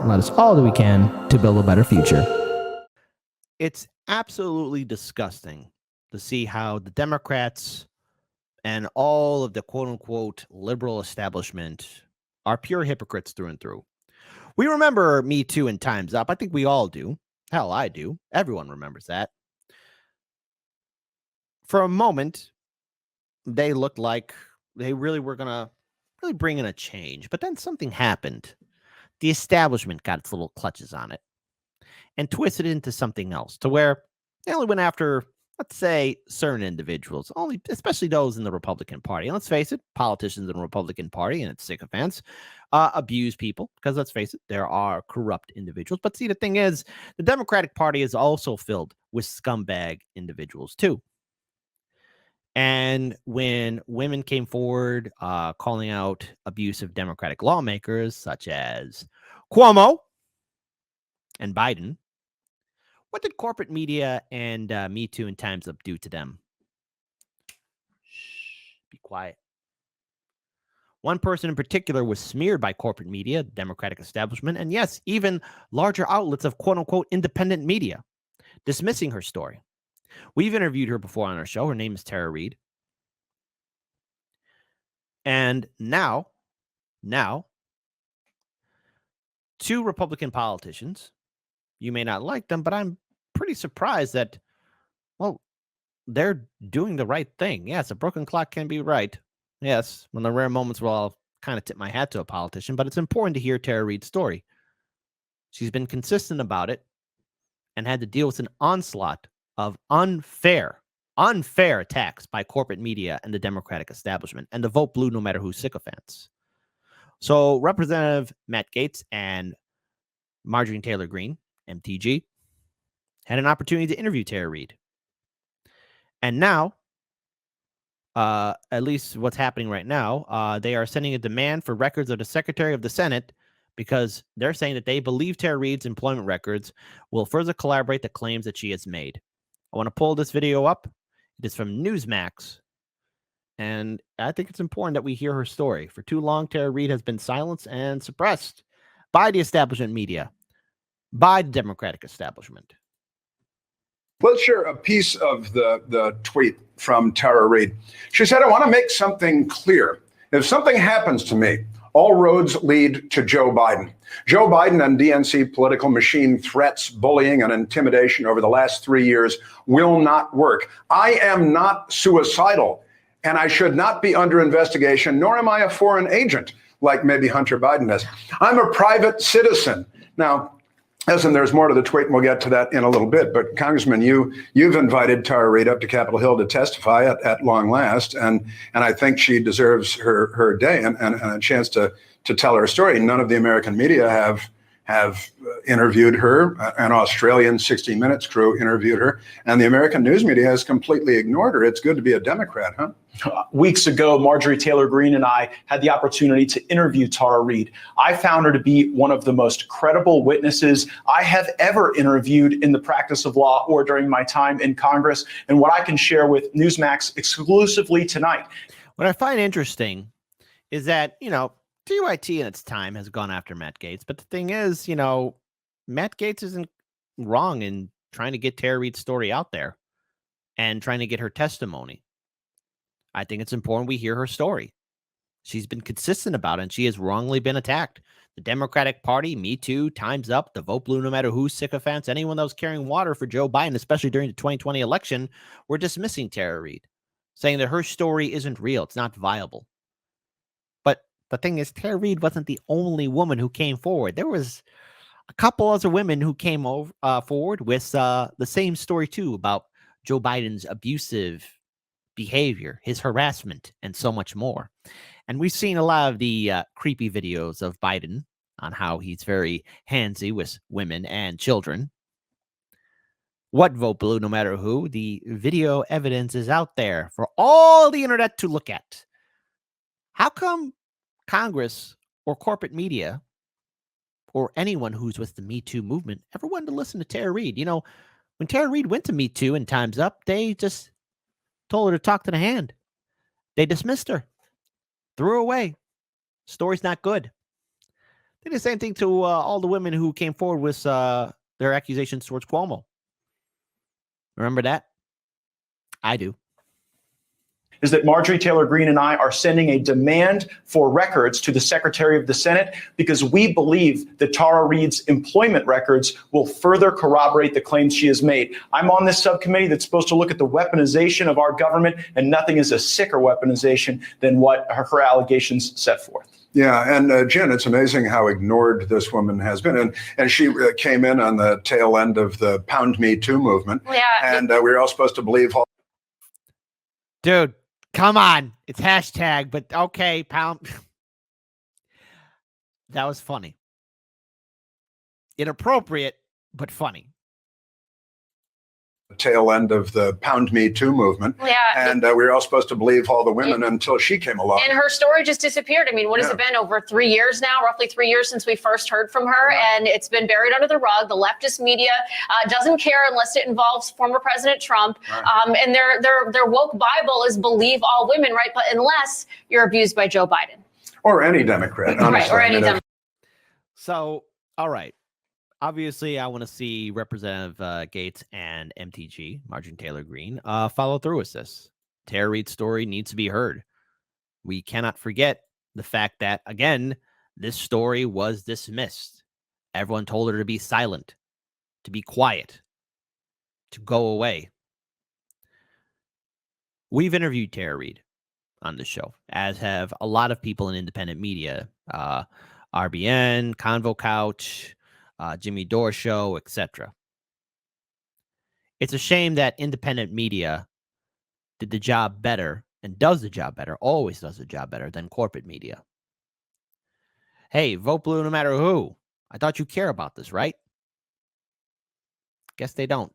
and let us all do we can to build a better future. It's absolutely disgusting to see how the Democrats and all of the quote-unquote liberal establishment are pure hypocrites through and through. We remember Me Too and Time's Up. I think we all do. Hell, I do. Everyone remembers that. For a moment, they looked like they really were going to really bring in a change. But then something happened. The establishment got its little clutches on it and twisted it into something else to where they only went after, let's say, certain individuals, only especially those in the Republican Party. And let's face it, politicians in the Republican Party and its sycophants abuse people because, let's face it, there are corrupt individuals. But see, the thing is, the Democratic Party is also filled with scumbag individuals too. And when women came forward calling out abusive Democratic lawmakers such as Cuomo and Biden, what did corporate media and Me Too and Time's Up do to them? Shh, be quiet. One person in particular was smeared by corporate media, Democratic establishment, and yes, even larger outlets of quote-unquote independent media, dismissing her story. We've interviewed her before on our show. Her name is Tara Reade. And now, two Republican politicians, you may not like them, but I'm pretty surprised that, well, they're doing the right thing. Yes, a broken clock can be right. Yes, one of the rare moments where I'll kind of tip my hat to a politician, but it's important to hear Tara Reade's story. She's been consistent about it and had to deal with an onslaught of unfair attacks by corporate media and the Democratic establishment and the vote blue no matter who sycophants. So Representative Matt Gaetz and Marjorie Taylor Greene, MTG, had an opportunity to interview Tara Reade. And now, at least what's happening right now, they are sending a demand for records of the Secretary of the Senate because they're saying that they believe Tara Reade's employment records will further corroborate the claims that she has made. I want to pull this video up. It is from Newsmax, and I think it's important that we hear her story. For too long, Tara Reade has been silenced and suppressed by the establishment media, by the Democratic establishment. Let's share a piece of the tweet from Tara Reade. She said, I want to make something clear. If something happens to me, all roads lead to Joe Biden. Joe Biden and DNC political machine threats, bullying, and intimidation over the last 3 years will not work. I am not suicidal, and I should not be under investigation, nor am I a foreign agent like maybe Hunter Biden is. I'm a private citizen. Now, listen, there's more to the tweet, and we'll get to that in a little bit. But Congressman, you've invited Tara Reade up to Capitol Hill to testify at long last, and I think she deserves her day and a chance to tell her story. None of the American media have interviewed her. An Australian 60 Minutes crew interviewed her, and the American news media has completely ignored her. It's good to be a Democrat, huh? Weeks ago, Marjorie Taylor Greene and I had the opportunity to interview Tara Reade. I found her to be one of the most credible witnesses I have ever interviewed in the practice of law or during my time in Congress, and what I can share with Newsmax exclusively tonight. What I find interesting is that, TYT in its time has gone after Matt Gaetz, but the thing is, Matt Gaetz isn't wrong in trying to get Tara Reade's story out there and trying to get her testimony. I think it's important we hear her story. She's been consistent about it, and she has wrongly been attacked. The Democratic Party, Me Too, Time's Up, the vote blue no matter who, sycophants, anyone that was carrying water for Joe Biden, especially during the 2020 election, were dismissing Tara Reade, saying that her story isn't real, it's not viable. But the thing is, Tara Reade wasn't the only woman who came forward. There was a couple other women who came forward with the same story too about Joe Biden's abusive behavior, his harassment, and so much more. And we've seen a lot of the creepy videos of Biden on how he's very handsy with women and children. What vote blue, no matter who, the video evidence is out there for all the internet to look at. How come Congress or corporate media or anyone who's with the Me Too movement ever wanted to listen to Tara Reade? When Tara Reade went to Me Too and Time's Up, they just told her to talk to the hand. They dismissed her, threw her away. Story's not good. They did the same thing to all the women who came forward with their accusations towards Cuomo. Remember that? I do. Is that Marjorie Taylor Greene and I are sending a demand for records to the Secretary of the Senate because we believe that Tara Reade's employment records will further corroborate the claims she has made. I'm on this subcommittee that's supposed to look at the weaponization of our government, and nothing is a sicker weaponization than what her allegations set forth. Yeah, and Jen, it's amazing how ignored this woman has been. And she came in on the tail end of the Pound Me Too movement. Yeah. And we were all supposed to believe all. Dude, come on. It's hashtag, but okay, pound. That was funny. Inappropriate, but funny. Tail end of the Pound Me Too movement. Yeah. And we were all supposed to believe all the women until she came along. And her story just disappeared. I mean, what has it been? Over 3 years now, roughly 3 years since we first heard from her. Right. And it's been buried under the rug. The leftist media doesn't care unless it involves former President Trump. Right. And their woke Bible is believe all women, right? But unless you're abused by Joe Biden. Or any Democrat, honestly. Right, or any Democrat. So, all right. Obviously, I want to see Representative Gaetz and MTG, Marjorie Taylor Greene, follow through with this. Tara Reade's story needs to be heard. We cannot forget the fact that, again, this story was dismissed. Everyone told her to be silent, to be quiet, to go away. We've interviewed Tara Reade on the show, as have a lot of people in independent media, RBN, Convo Couch, Jimmy Dore Show, etc. It's a shame that independent media did the job better and does the job better, always does the job better than corporate media. Hey, vote blue no matter who. I thought you care about this, right? Guess they don't.